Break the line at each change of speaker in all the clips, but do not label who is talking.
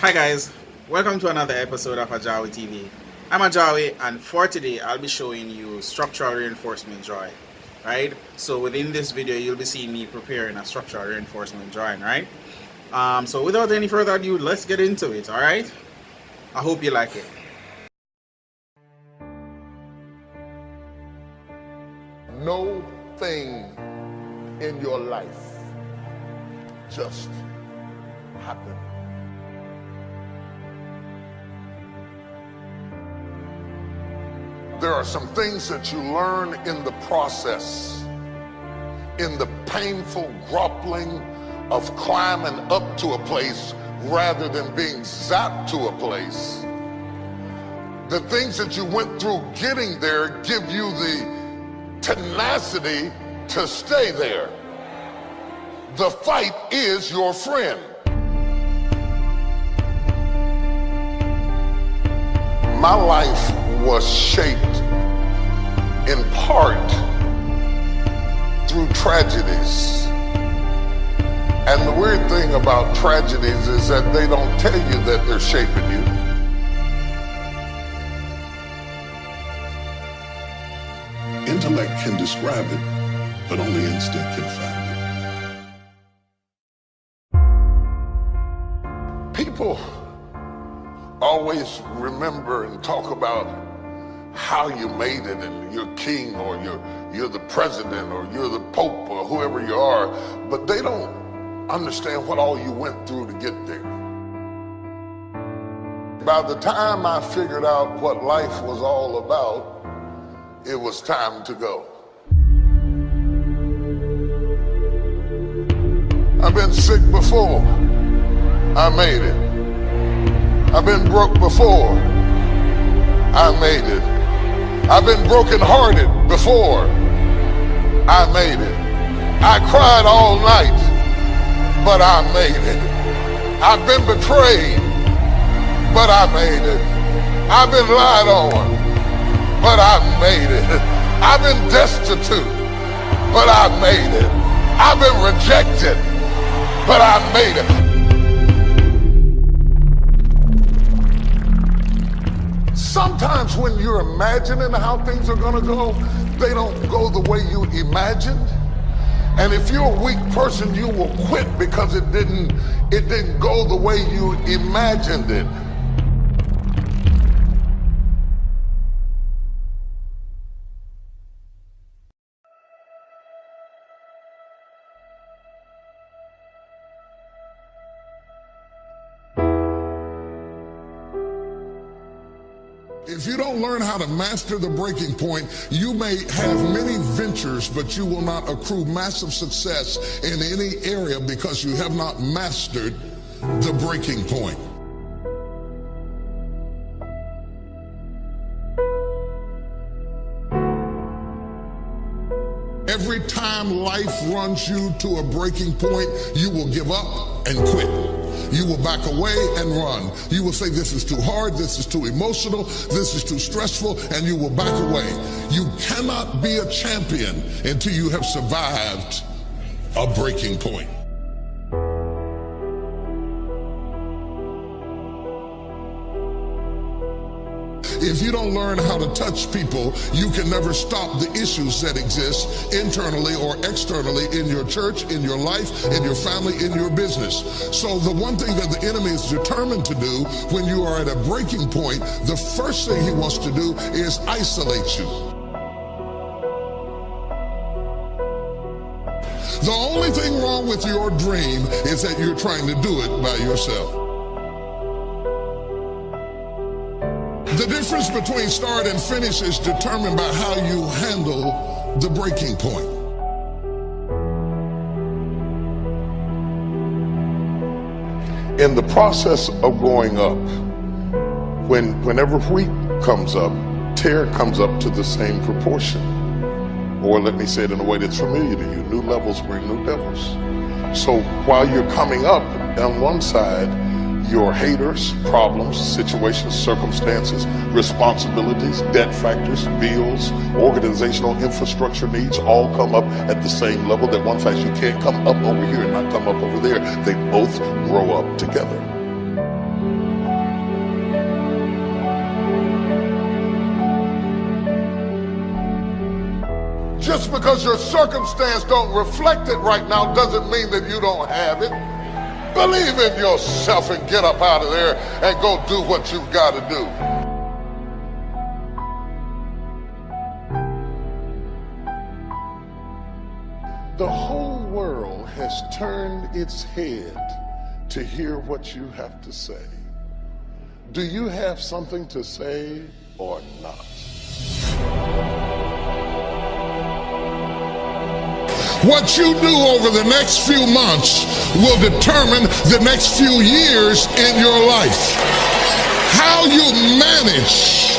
Hi guys, welcome to another episode of AJAWI TV. I'm AJAWI, and for today I'll be showing you structural reinforcement drawing, right? So within this video you'll be seeing me preparing a structural reinforcement drawing, right? So without any further ado, let's get into it, alright? I hope you like it.
No thing in your life just happened. There are some things that you learn in the process, in the painful grappling of climbing up to a place rather than being zapped to a place. The things that you went through getting there give you the tenacity to stay there. The fight is your friend. My life was shaped in part through tragedies. And the weird thing about tragedies is that they don't tell you that they're shaping you.
Intellect can describe it, but only instinct can find it.
People always remember and talk about how you made it, and you're king, or you're the president, or you're the pope, or whoever you are, but they don't understand what all you went through to get there. By the time I figured out what life was all about, it was time to go. I've been sick before, I made it. I've been broke before, I made it. I've been brokenhearted before, I made it. I cried all night, but I made it. I've been betrayed, but I made it. I've been lied on, but I made it. I've been destitute, but I made it. I've been rejected, but I made it. Sometimes when you're imagining how things are gonna go, they don't go the way you imagined. And if you're a weak person, you will quit because it didn't go the way you imagined it.
If you don't learn how to master the breaking point, you may have many ventures, but you will not accrue massive success in any area because you have not mastered the breaking point. Every time life runs you to a breaking point, you will give up and quit. You will back away and run. You will say, this is too hard, this is too emotional, this is too stressful, and you will back away. You cannot be a champion until you have survived a breaking point. If you don't learn how to touch people, you can never stop the issues that exist internally or externally in your church, in your life, in your family, in your business. So the one thing that the enemy is determined to do when you are at a breaking point, the first thing he wants to do is isolate you. The only thing wrong with your dream is that you're trying to do it by yourself. The difference between start and finish is determined by how you handle the breaking point.
In the process of going up, whenever wheat comes up, tear comes up to the same proportion. Or let me say it in a way that's familiar to you, new levels bring new devils. So while you're coming up, on one side, your haters, problems, situations, circumstances, responsibilities, debt factors, bills, organizational infrastructure needs all come up at the same level. That one fact, you can't come up over here and not come up over there. They both grow up together. Just because your circumstance don't reflect it right now doesn't mean that you don't have it. Believe in yourself and get up out of there and go do what you've got to do. The whole world has turned its head to hear what you have to say. Do you have something to say or not? What you do over the next few months will determine the next few years in your life. How you manage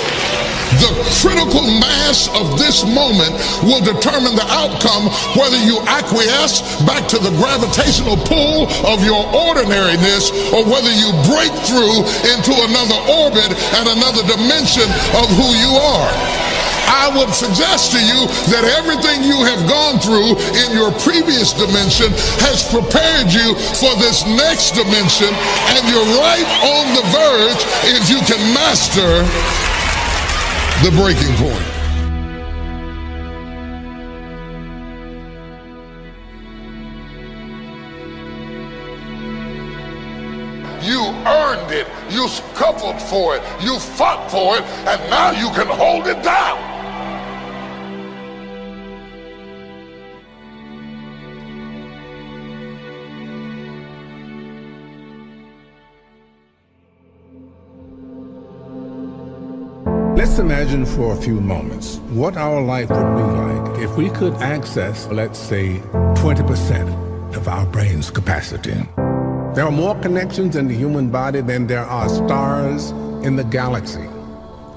the critical mass of this moment will determine the outcome, whether you acquiesce back to the gravitational pull of your ordinariness or whether you break through into another orbit and another dimension of who you are. I would suggest to you that everything you have gone through in your previous dimension has prepared you for this next dimension, and you're right on the verge if you can master the breaking point. You earned it, you scuffled for it, you fought for it, and now you can hold it down.
Let's imagine for a few moments what our life would be like if we could access, let's say, 20% of our brain's capacity. There are more connections in the human body than there are stars in the galaxy.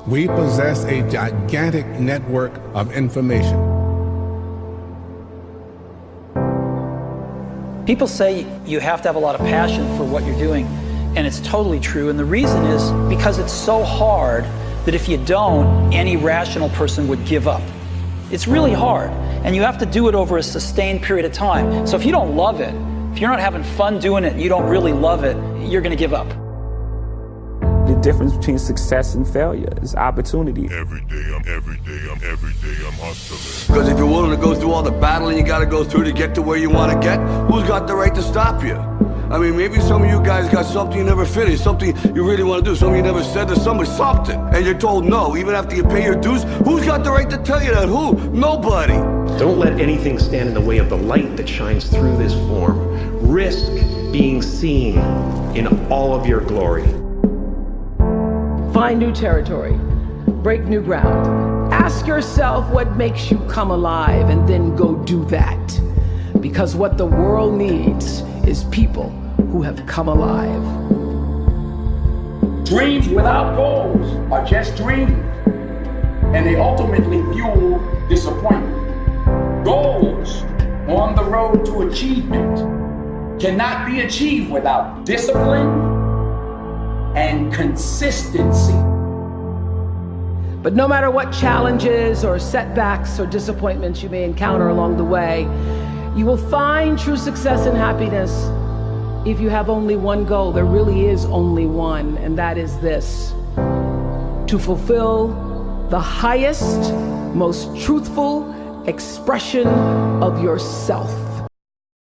We possess a gigantic network of information.
People say you have to have a lot of passion for what you're doing, and it's totally true. And the reason is because it's so hard that if you don't, any rational person would give up. It's really hard, and you have to do it over a sustained period of time. So if you don't love it, if you're not having fun doing it and you don't really love it, you're gonna give up.
The difference between success and failure is opportunity.
Every day I'm hustling.
Because if you're willing to go through all the battling you gotta go through to get to where you wanna get, who's got the right to stop you? I mean, maybe some of you guys got something you never finished, something you really want to do, something you never said to somebody, something, and you're told no, even after you pay your dues. Who's got the right to tell you that? Who? Nobody.
Don't let anything stand in the way of the light that shines through this form. Risk being seen in all of your glory.
Find new territory. Break new ground. Ask yourself what makes you come alive and then go do that. Because what the world needs is people who have come alive.
Dreams without goals are just dreams, and they ultimately fuel disappointment. Goals on the road to achievement cannot be achieved without discipline and consistency.
But no matter what challenges or setbacks or disappointments you may encounter along the way, you will find true success and happiness if you have only one goal. There really is only one, and that is this: to fulfill the highest, most truthful expression of yourself.